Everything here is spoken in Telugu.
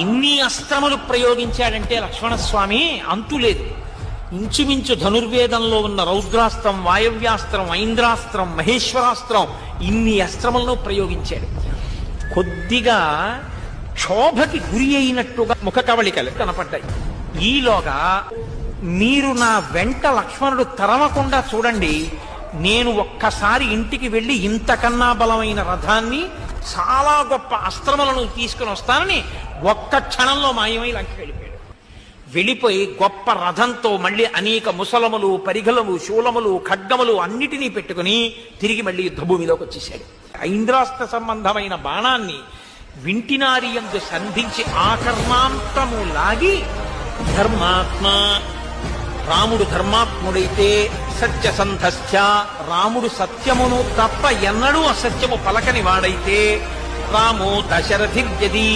ఎన్ని అస్త్రములు ప్రయోగించాడంటే లక్ష్మణస్వామి అంతులేదు. ఇంచుమించు ధనుర్వేదంలో ఉన్న రౌద్రాస్త్రం, వాయవ్యాస్త్రం, ఐంద్రాస్త్రం, మహేశ్వరాస్త్రం, ఇన్ని అస్త్రములను ప్రయోగించాడు. కొద్దిగా క్షోభకి గురి అయినట్టుగా ముఖ కవళికలు కనపడ్డాయి. ఈలోగా మీరు నా వెంట లక్ష్మణుడు తరమకుండా చూడండి, నేను ఒక్కసారి ఇంటికి వెళ్ళి ఇంతకన్నా బలమైన రథాన్ని, చాలా గొప్ప అస్త్రములను తీసుకుని వస్తానని ఒక్క క్షణంలో మాయమై లంకి వెళ్ళిపోయాడు. వెళ్ళిపోయి గొప్ప రథంతో మళ్ళీ అనేక ముసలములు, పరిఘలము, శూలములు, ఖడ్గములు అన్నిటినీ పెట్టుకుని తిరిగి మళ్ళీ యుద్ధభూమిలోకి వచ్చేసాడు. ఐంద్రాస్త్ర సంబంధమైన బాణాన్ని వింటినారి యందు సంధించి ఆకర్మాంతము లాగి, ధర్మాత్మ రాముడు ధర్మాత్ముడైతే సత్యసంధశ్చ, రాముడు సత్యమును తప్ప ఎన్నడూ అసత్యము పలకని వాడైతే, రామో దశరథిర్యది